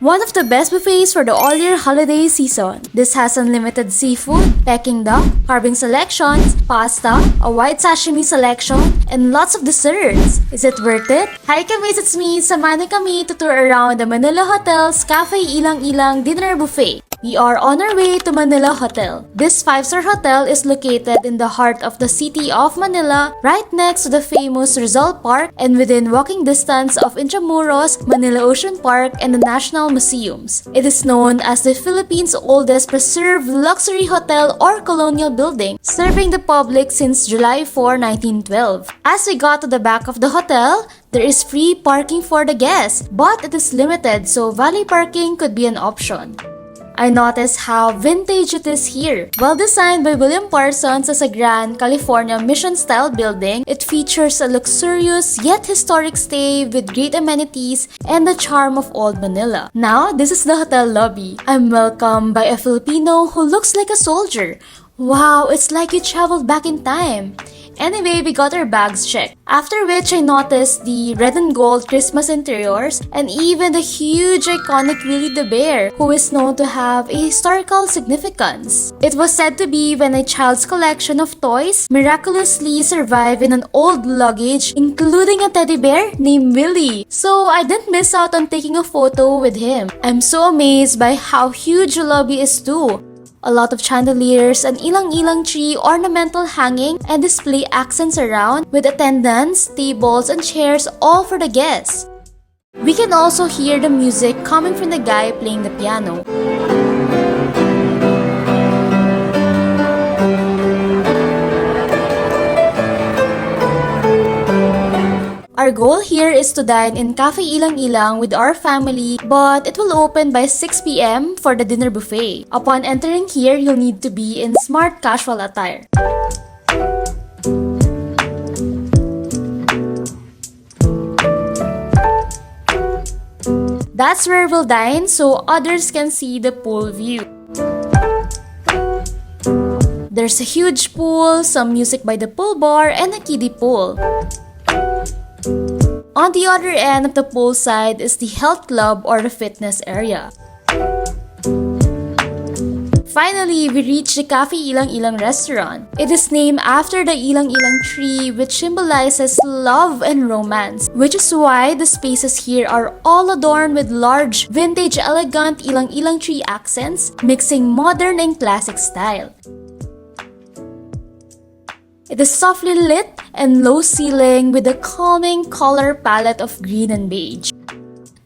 One of the best buffets for the all-year holiday season. This has unlimited seafood, Peking duck, carving selections, pasta, a wide sashimi selection, and lots of desserts. Is it worth it? Hi kamis, it's me. Samahan kami to tour around the Manila Hotel's Cafe Ilang-Ilang Dinner Buffet. We are on our way to Manila Hotel. This 5-star hotel is located in the heart of the city of Manila, right next to the famous Rizal Park and within walking distance of Intramuros, Manila Ocean Park, and the National Museums. It is known as the Philippines' oldest preserved luxury hotel or colonial building, serving the public since July 4, 1912. As we got to the back of the hotel, there is free parking for the guests, but it is limited, so valet parking could be an option. I noticed how vintage it is here. Well designed by William Parsons as a Grand California Mission-style building, it features a luxurious yet historic stay with great amenities and the charm of old Manila. Now, this is the hotel lobby. I'm welcomed by a Filipino who looks like a soldier. Wow, it's like you traveled back in time. Anyway, we got our bags checked. After which I noticed the red and gold Christmas interiors and even the huge iconic Willie the Bear, who is known to have a historical significance. It was said to be when a child's collection of toys miraculously survived in an old luggage, including a teddy bear named Willie. So I didn't miss out on taking a photo with him. I'm so amazed by how huge the lobby is too. A lot of chandeliers, an ilang-ilang tree, ornamental hanging, and display accents around with attendants, tables, and chairs all for the guests. We can also hear the music coming from the guy playing the piano. Our goal here is to dine in Cafe Ilang-Ilang with our family, but it will open by 6 p.m. for the dinner buffet. Upon entering here, you'll need to be in smart casual attire. That's where we'll dine so others can see the pool view. There's a huge pool, some music by the pool bar, and a kiddie pool. On the other end of the pool side is the health club or the fitness area. Finally, we reached the Cafe Ilang-Ilang restaurant. It is named after the Ilang-Ilang tree, which symbolizes love and romance, which is why the spaces here are all adorned with large, vintage, elegant Ilang-Ilang tree accents, mixing modern and classic style. It is softly lit and low ceiling with a calming color palette of green and beige.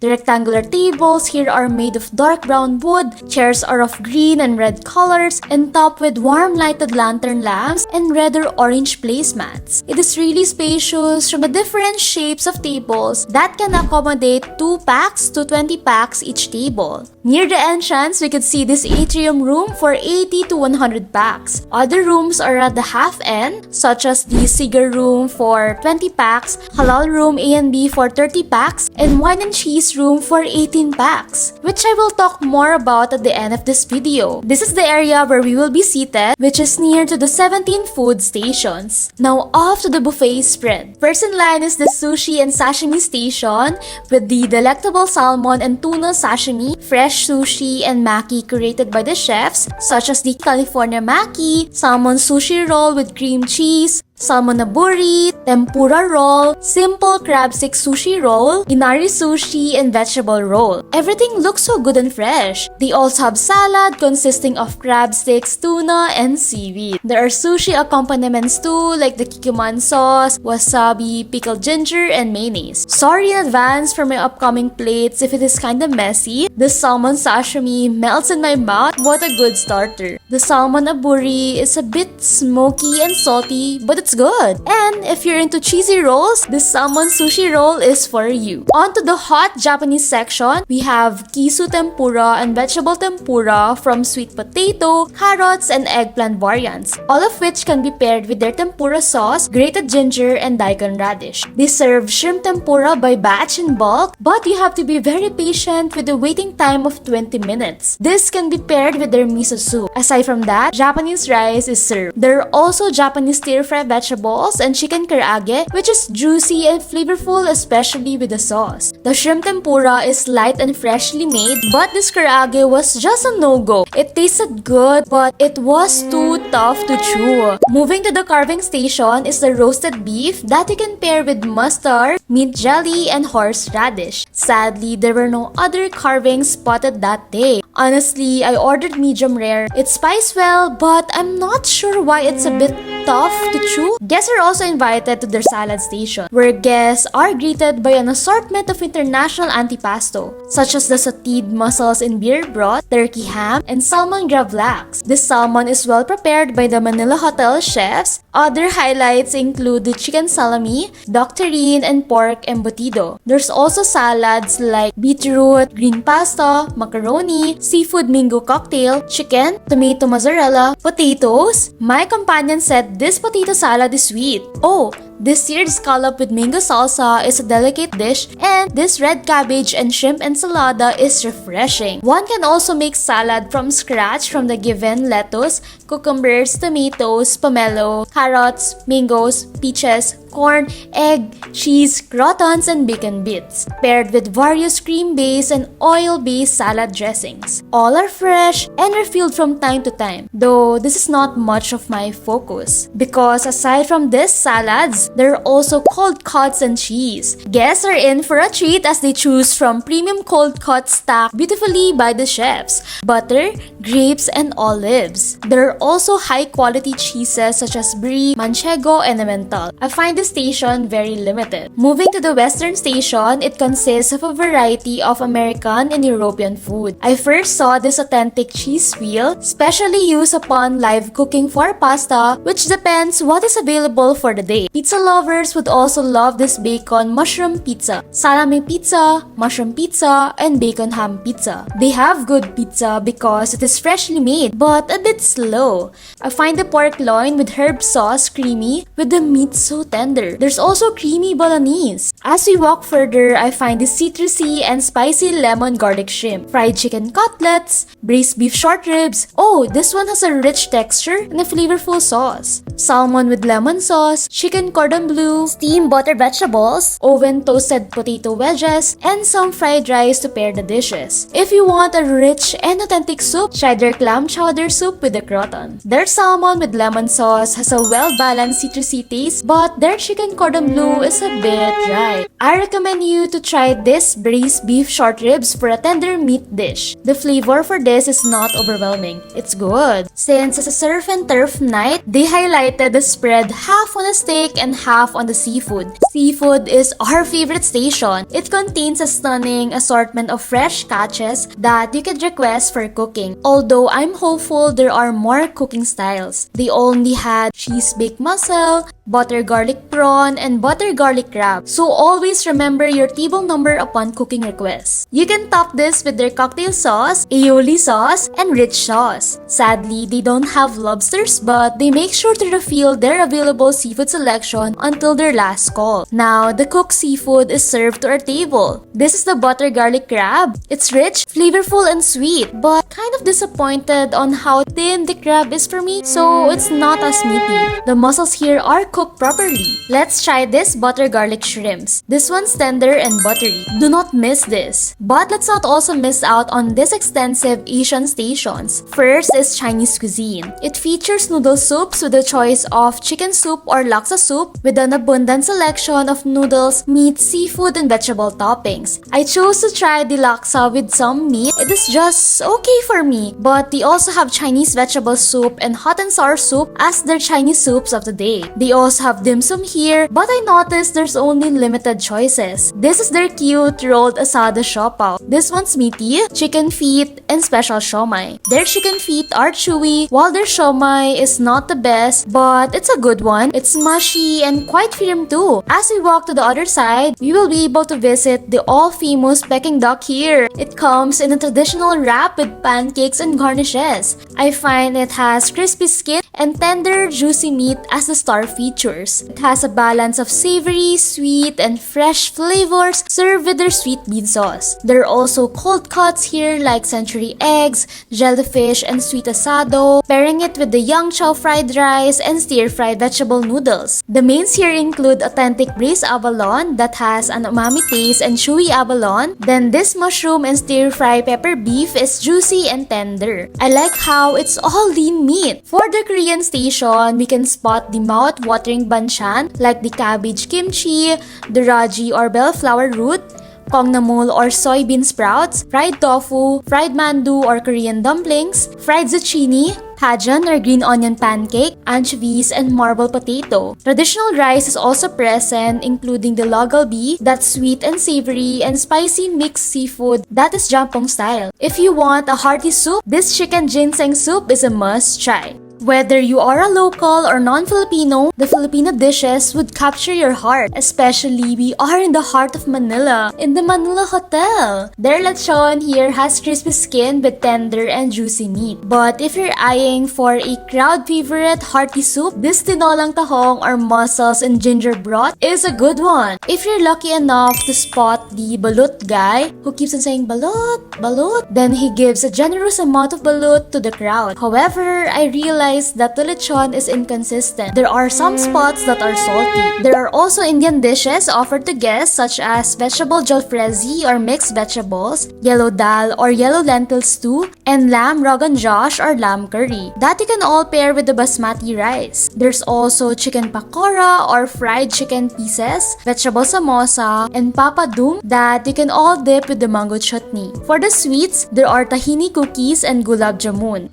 The rectangular tables here are made of dark brown wood, chairs are of green and red colors, and topped with warm lighted lantern lamps and red or orange placemats. It is really spacious from the different shapes of tables that can accommodate 2 packs to 20 packs each table. Near the entrance, we could see this atrium room for 80 to 100 packs. Other rooms are at the half end, such as the cigar room for 20 packs, halal room A and B for 30 packs, and wine and cheese room for 18 packs, which I will talk more about at the end of this video. This is the area where we will be seated, which is near to the 17 food stations. Now off to the buffet spread. First in line is the sushi and sashimi station with the delectable salmon and tuna sashimi, fresh sushi, and maki curated by the chefs such as the California maki, salmon sushi roll with cream cheese, salmon naburi, tempura roll, simple crab stick sushi roll, inari sushi, and vegetable roll. Everything looks so good and fresh. They also have salad consisting of crab sticks, tuna, and seaweed. There are sushi accompaniments too, like the kikuman sauce, wasabi, pickled ginger, and mayonnaise. Sorry in advance for my upcoming plates if it is kinda messy. The salmon sashimi melts in my mouth. What a good starter. The salmon aburi is a bit smoky and salty, but it's good. And if you're into cheesy rolls, this salmon sushi roll is for you. On to the hot Japanese section, we have kisu tempura and vegetable tempura from sweet potato, carrots, and eggplant variants, all of which can be paired with their tempura sauce, grated ginger, and daikon radish. They serve shrimp tempura by batch in bulk, but you have to be very patient with the waiting time of 20 minutes. This can be paired with their miso soup. Aside from that, Japanese rice is served. There are also Japanese stir-fry vegetables vegetables, and chicken karaage, which is juicy and flavorful, especially with the sauce. The shrimp tempura is light and freshly made, but this karaage was just a no-go. It tasted good, but it was too tough to chew. Moving to the carving station is the roasted beef that you can pair with mustard, mint jelly, and horseradish. Sadly, there were no other carvings spotted that day. Honestly, I ordered medium rare. It spiced well, but I'm not sure why it's a bit tough to chew. Guests are also invited to their salad station, where guests are greeted by an assortment of international antipasto, such as the sauteed mussels in beer broth, turkey ham, and salmon gravlax. This salmon is well prepared by the Manila hotel chefs. Other highlights include the chicken salami, doctorine, and pork embutido. There's also salads like beetroot, green pasta, macaroni, seafood mango cocktail, chicken, tomato mozzarella, potatoes. My companion said this potato salad is sweet. Oh, this seared scallop with mango salsa is a delicate dish, and this red cabbage and shrimp ensalada is refreshing. One can also make salad from scratch from the given lettuce, cucumbers, tomatoes, pomelo, carrots, mangoes, peaches, corn, egg, cheese, croutons, and bacon bits, paired with various cream-based and oil-based salad dressings. All are fresh and refilled from time to time, though this is not much of my focus, because aside from these salads, there are also cold cuts and cheese. Guests are in for a treat as they choose from premium cold cuts stacked beautifully by the chefs, butter, grapes, and olives. There are also high-quality cheeses such as brie, manchego, and emmental. I find this station very limited. Moving to the western station, it consists of a variety of American and European food. I first saw this authentic cheese wheel, specially used upon live cooking for pasta, which depends what is available for the day. Pizza lovers would also love this bacon mushroom pizza, salami pizza, mushroom pizza, and bacon ham pizza. They have good pizza because it is freshly made, but a bit slow. I find the pork loin with herb sauce creamy, with the meat so tender. There's also creamy bolognese. As we walk further, I find the citrusy and spicy lemon garlic shrimp, fried chicken cutlets, braised beef short ribs. Oh, this one has a rich texture and a flavorful sauce. Salmon with lemon sauce, chicken cordon bleu, steamed buttered vegetables, oven toasted potato wedges, and some fried rice to pair the dishes. If you want a rich and authentic soup, try their clam chowder soup with the croton. Their salmon with lemon sauce has a well-balanced citrusy taste, but their chicken cordon bleu is a bit dry. I recommend you to try this braised beef short ribs for a tender meat dish. The flavor for this is not overwhelming. It's good. Since it's a surf and turf night, they highlighted the spread half on the steak and half on the seafood. Seafood is our favorite station. It contains a stunning assortment of fresh catches that you can request for cooking. Although I'm hopeful there are more cooking styles. They only had cheese baked mussel, butter garlic prawn, and butter garlic crab. So always remember your table number upon cooking requests. You can top this with their cocktail sauce, aioli sauce, and rich sauce. Sadly, they don't have lobsters, but they make sure to refill their available seafood selection until their last call. Now, the cooked seafood is served to our table. This is the butter garlic crab. It's rich, flavorful, and sweet, but kind of disappointed on how thin the crab is for me, so it's not as meaty. The mussels here are cooked properly. Let's try this butter garlic shrimps. This one's tender and buttery. Do not miss this. But let's not also miss out on this extensive Asian stations. First is Chinese cuisine. It features noodle soups with a choice of chicken soup or laksa soup with an abundant selection of noodles, meat, seafood, and vegetable toppings. I chose to try the laksa with some meat. It is just okay for me. But they also have Chinese vegetable soup and hot and sour soup as their Chinese soups of the day. They also have dim sum here, but I noticed there's only limited choices. This is their cute rolled asada siopaw. This one's meaty, chicken feet, and special siomai. Their chicken feet are chewy, while their siomai is not the best, but it's a good one. It's mushy and quite firm too. As we walk to the other side, we will be able to visit the all-famous Peking duck here. It comes in a traditional wrap with pancakes and garnishes. I find it has crispy skin and tender, juicy meat as the star features. It has a balance of savory, sweet, and fresh flavors served with their sweet bean sauce. There are also cold cuts here like century eggs, jellyfish, and sweet asado, pairing it with the yang chow fried rice and stir-fried vegetable noodles. The mains here include authentic braised abalone that has an umami taste and chewy abalone. Then this mushroom and stir-fry pepper beef is juicy and tender. I like how it's all lean meat. For the Korean station, we can spot the mouth-watering banchan like the cabbage kimchi, the raji or bell flower root, kongnamul or soybean sprouts, fried tofu, fried mandu or Korean dumplings, fried zucchini, Hajan or green onion pancake, anchovies, and marble potato. Traditional rice is also present, including the logalbi, that's sweet and savory, and spicy mixed seafood that is jampong style. If you want a hearty soup, this chicken ginseng soup is a must try. Whether you are a local or non-Filipino, the Filipino dishes would capture your heart. Especially, we are in the heart of Manila, in the Manila Hotel. Their lechon here has crispy skin with tender and juicy meat. But if you're eyeing for a crowd favorite hearty soup, this tinolang tahong or mussels and ginger broth is a good one. If you're lucky enough to spot the balut guy who keeps on saying balut, balut, then he gives a generous amount of balut to the crowd. However, I realize that the lechon is inconsistent. There are some spots that are salty. There are also Indian dishes offered to guests such as vegetable jalfrezi or mixed vegetables, yellow dal or yellow lentil stew, and lamb rogan josh or lamb curry. That you can all pair with the basmati rice. There's also chicken pakora or fried chicken pieces, vegetable samosa, and papadum that you can all dip with the mango chutney. For the sweets, there are tahini cookies and gulab jamun.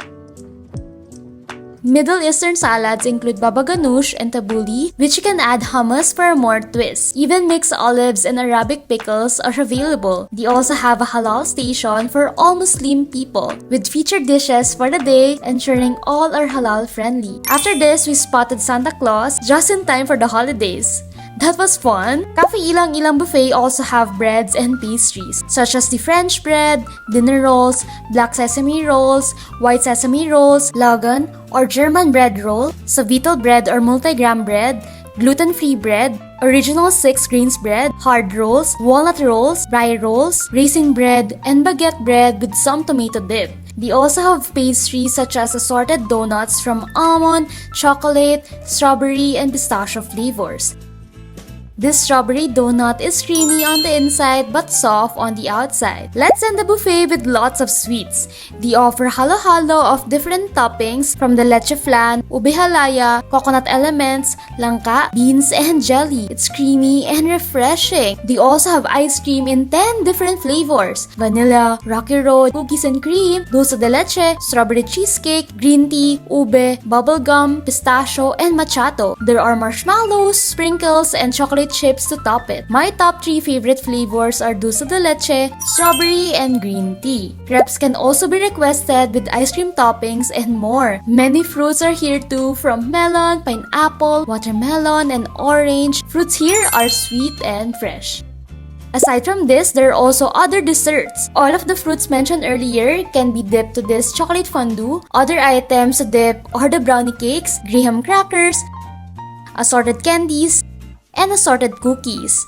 Middle Eastern salads include baba ganoush and tabbouleh, which you can add hummus for a more twist. Even mixed olives and Arabic pickles are available. They also have a halal station for all Muslim people, with featured dishes for the day, ensuring all are halal friendly. After this, we spotted Santa Claus just in time for the holidays. That was fun! Cafe Ilang-Ilang Buffet also have breads and pastries, such as the French bread, dinner rolls, black sesame rolls, white sesame rolls, lagan or German bread roll, Sovitel bread or multigram bread, gluten-free bread, original 6 grains bread, hard rolls, walnut rolls, rye rolls, raisin bread, and baguette bread with some tomato dip. They also have pastries such as assorted donuts from almond, chocolate, strawberry, and pistachio flavors. This strawberry donut is creamy on the inside but soft on the outside. Let's end the buffet with lots of sweets. They offer halo-halo of different toppings from the leche flan, ube halaya, coconut elements, langka, beans, and jelly. It's creamy and refreshing. They also have ice cream in 10 different flavors: vanilla, rocky road, cookies and cream, dulce de leche, strawberry cheesecake, green tea, ube, bubblegum, pistachio, and macchiato. There are marshmallows, sprinkles, and chocolate chips to top it. My top 3 favorite flavors are dulce de leche, strawberry, and green tea. Crepes can also be requested with ice cream toppings and more. Many fruits are here too, from melon, pineapple, watermelon, and orange. Fruits here are sweet and fresh. Aside from this, there are also other desserts. All of the fruits mentioned earlier can be dipped to this chocolate fondue. Other items to dip are the brownie cakes, graham crackers, assorted candies, and assorted cookies.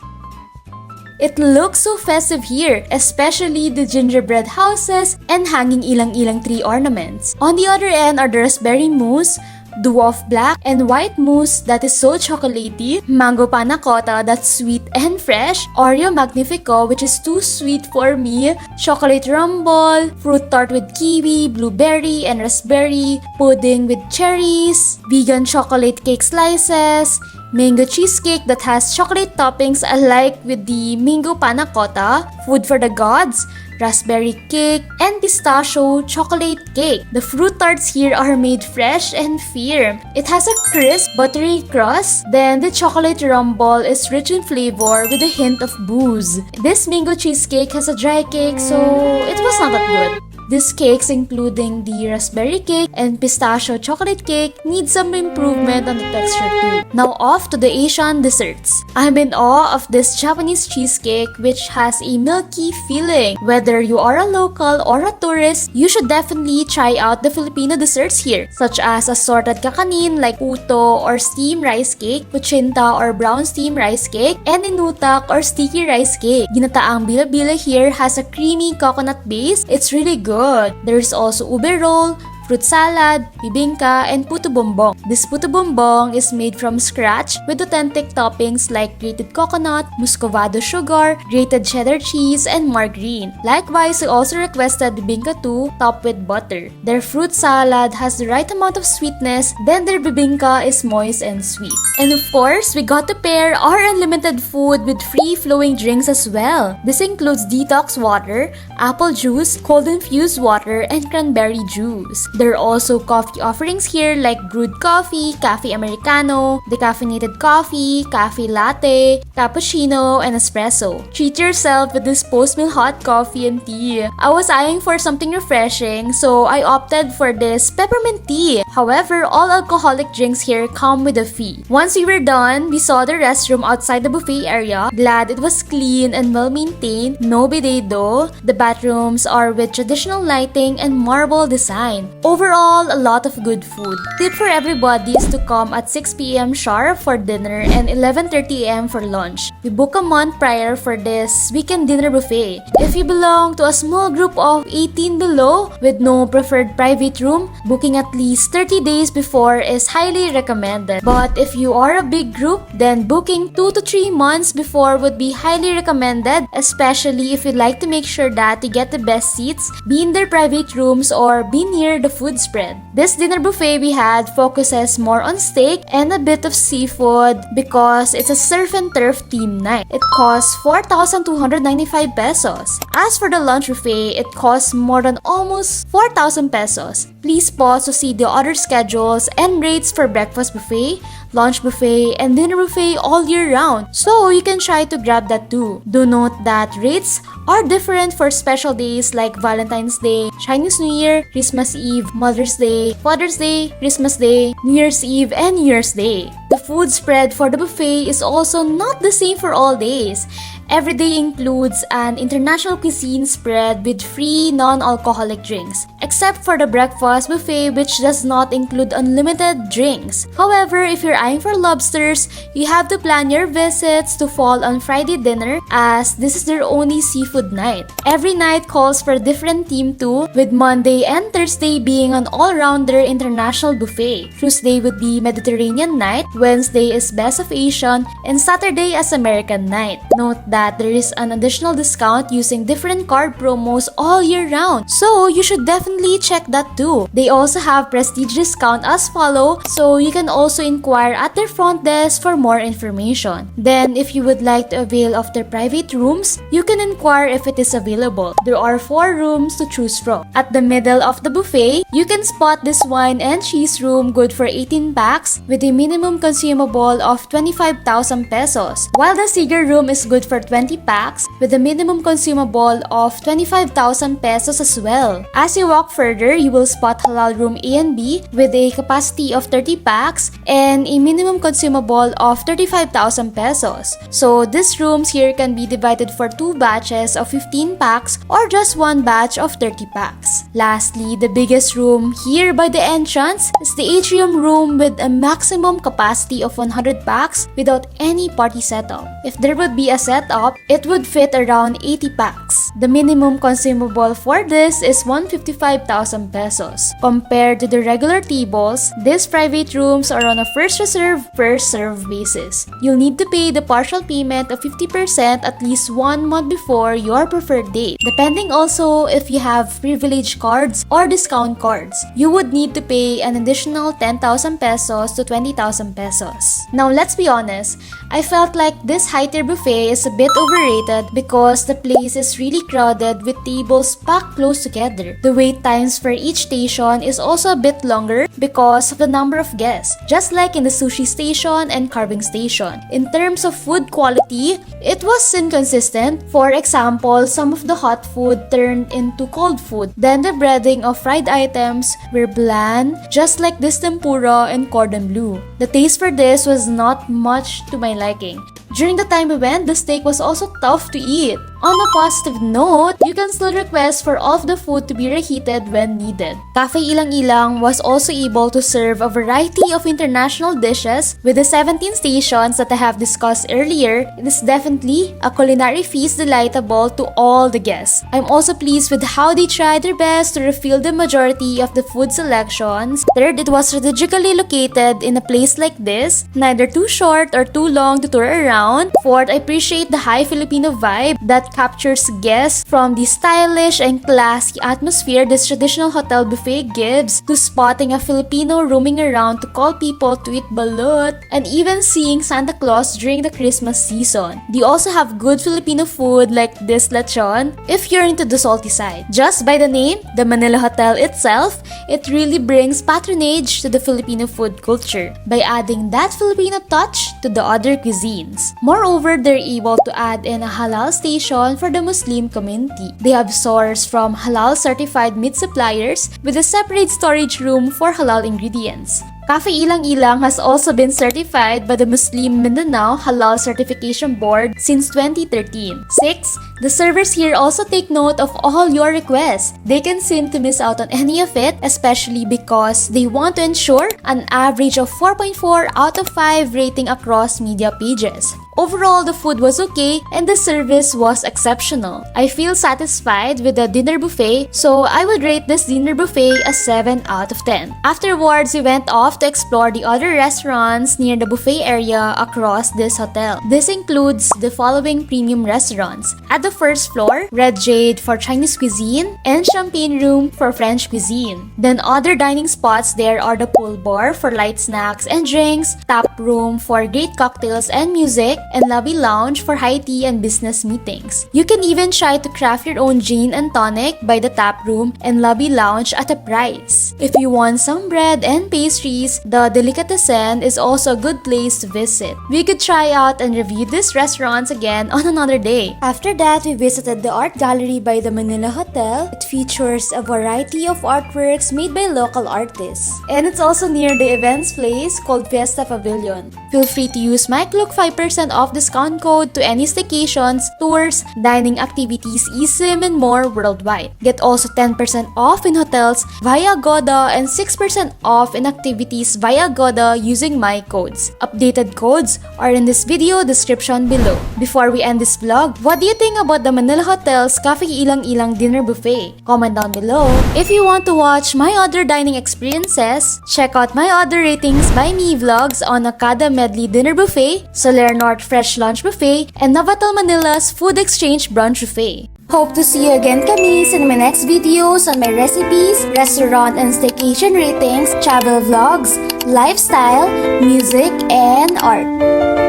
It looks so festive here, especially the gingerbread houses and hanging ilang-ilang tree ornaments. On the other end are the raspberry mousse, dwarf black and white mousse that is so chocolatey, mango panna cotta that's sweet and fresh, Oreo magnifico which is too sweet for me, chocolate rumble, fruit tart with kiwi, blueberry and raspberry, pudding with cherries, vegan chocolate cake slices, mango cheesecake that has chocolate toppings alike with the mango panna cotta, food for the gods, raspberry cake, and pistachio chocolate cake. The fruit tarts here are made fresh and firm. It has a crisp, buttery crust. Then the chocolate rumble is rich in flavor with a hint of booze. This mango cheesecake has a dry cake, so it was not that good. These cakes, including the raspberry cake and pistachio chocolate cake, need some improvement on the texture too. Now off to the Asian desserts. I'm in awe of this Japanese cheesecake which has a milky feeling. Whether you are a local or a tourist, you should definitely try out the Filipino desserts here, such as assorted kakanin like puto or steamed rice cake, kuchinta or brown steamed rice cake, and inutak or sticky rice cake. Ginataang bila-bila here has a creamy coconut base. It's really good. There's also ube roll, fruit salad, bibingka, and puto bumbong. This puto bumbong is made from scratch with authentic toppings like grated coconut, muscovado sugar, grated cheddar cheese, and margarine. Likewise, I also requested bibingka too, topped with butter. Their fruit salad has the right amount of sweetness, then their bibingka is moist and sweet. And of course, we got to pair our unlimited food with free-flowing drinks as well. This includes detox water, apple juice, cold-infused water, and cranberry juice. There are also coffee offerings here like brewed coffee, cafe americano, decaffeinated coffee, cafe latte, cappuccino, and espresso. Treat yourself with this post-meal hot coffee and tea. I was eyeing for something refreshing, so I opted for this peppermint tea. However, all alcoholic drinks here come with a fee. Once we were done, we saw the restroom outside the buffet area. Glad it was clean and well-maintained. No bidet though. The bathrooms are with traditional lighting and marble design. Overall, a lot of good food. Tip for everybody is to come at 6 p.m. sharp for dinner and 11:30 a.m. for lunch. We book a month prior for this weekend dinner buffet. If you belong to a small group of 18 below with no preferred private room, booking at least 30 days before is highly recommended. But if you are a big group, then booking 2 to 3 months before would be highly recommended, especially if you'd like to make sure that you get the best seats, be in their private rooms, or be near the food spread. This dinner buffet we had focuses more on steak and a bit of seafood because it's a surf and turf theme night. It costs 4,295 pesos. As for the lunch buffet, it costs more than almost 4,000 pesos. Please pause to see the other schedules and rates for breakfast buffet, lunch buffet, and dinner buffet all year round, so you can try to grab that too. Do note that rates are different for special days like Valentine's Day, Chinese New Year, Christmas Eve, Mother's Day, Father's Day, Christmas Day, New Year's Eve, and New Year's Day. The food spread for the buffet is also not the same for all days. Every day includes an international cuisine spread with free non-alcoholic drinks, except for the breakfast buffet which does not include unlimited drinks. However, if you're eyeing for lobsters, you have to plan your visits to fall on Friday dinner as this is their only seafood night. Every night calls for a different theme too, with Monday and Thursday being an all-rounder international buffet. Tuesday would be Mediterranean night, Wednesday is Best of Asian, and Saturday as American night. Note that there is an additional discount using different card promos all year round, so you should definitely check that too. They also have prestige discount as follow, so you can also inquire at their front desk for more information. Then, if you would like to avail of their private rooms, you can inquire if it is available. There are 4 rooms to choose from. At the middle of the buffet, you can spot this wine and cheese room good for 18 packs with a minimum consumable of 25,000 pesos, while the cigar room is good for 20 packs with a minimum consumable of 25,000 pesos as well. As you walk further, you will spot halal room A and B with a capacity of 30 packs and a minimum consumable of 35,000 pesos. So these rooms here can be divided for 2 batches of 15 packs or just 1 batch of 30 packs. Lastly, the biggest room here by the entrance is the atrium room with a maximum capacity of 100 packs without any party setup. If there would be a setup, it would fit around 80 packs. The minimum consumable for this is 155,000 pesos. Compared to the regular tables, these private rooms are on a first reserve, first serve basis. You'll need to pay the partial payment of 50% at least 1 month before your preferred date. Depending also if you have privilege cards or discount cards, you would need to pay an additional 10,000 pesos to 20,000 pesos. Now let's be honest, I felt like this high-tier buffet is a bit overrated because the place is really crowded with tables packed close together. The wait times for each station is also a bit longer because of the number of guests, just like in the sushi station and carving station. In terms of food quality, it was inconsistent. For example, some of the hot food turned into cold food. Then the breading of fried items were bland, just like this tempura and cordon bleu. The taste for this was not much to my liking. During the time we went, the steak was also tough to eat. On a positive note, you can still request for all of the food to be reheated when needed. Cafe Ilang-Ilang was also able to serve a variety of international dishes with the 17 stations that I have discussed earlier. It is definitely a culinary feast delightable to all the guests. I'm also pleased with how they tried their best to refill the majority of the food selections. Third, it was strategically located in a place like this, neither too short or too long to tour around. Fourth, I appreciate the high Filipino vibe that captures guests from the stylish and classy atmosphere this traditional hotel buffet gives to spotting a Filipino roaming around to call people to eat balut and even seeing Santa Claus during the Christmas season. They also have good Filipino food like this lechon if you're into the salty side. Just by the name, the Manila Hotel itself, it really brings patronage to the Filipino food culture by adding that Filipino touch to the other cuisines. Moreover, they're able to add in a halal station for the Muslim community. They have sourced from halal certified meat suppliers with a separate storage room for halal ingredients. Cafe Ilang-Ilang has also been certified by the Muslim Mindanao Halal Certification Board since 2013. 6. The servers here also take note of all your requests. They can seem to miss out on any of it, especially because they want to ensure an average of 4.4 out of 5 rating across media pages. Overall, the food was okay and the service was exceptional. I feel satisfied with the dinner buffet, so I would rate this dinner buffet a 7 out of 10. Afterwards, we went off to explore the other restaurants near the buffet area across this hotel. This includes the following premium restaurants. At the first floor, Red Jade for Chinese cuisine and Champagne Room for French cuisine. Then other dining spots there are the pool bar for light snacks and drinks, tap room for great cocktails and music, and lobby lounge for high tea and business meetings. You can even try to craft your own gin and tonic by the tap room and lobby lounge at a price. If you want some bread and pastries, the Delicatessen is also a good place to visit. We could try out and review these restaurants again on another day. After that, we visited the art gallery by the Manila Hotel. It features a variety of artworks made by local artists. And it's also near the events place called Fiesta Pavilion. Feel free to use my Look 5% off discount code to any staycations, tours, dining activities, eSIM, and more worldwide. Get also 10% off in hotels via Goda and 6% off in activities via Goda using my codes. Updated codes are in this video description below. Before we end this vlog, what do you think about the Manila Hotel's Cafe Ilang-Ilang dinner buffet? Comment down below. If you want to watch my other dining experiences, check out my other ratings by me vlogs on Akada Medley Dinner Buffet, Soler North Fresh Lunch Buffet, and Novotel Manila's Food Exchange Brunch Buffet. Hope to see you again, Kamis, in my next videos on my recipes, restaurant and staycation ratings, travel vlogs, lifestyle, music, and art.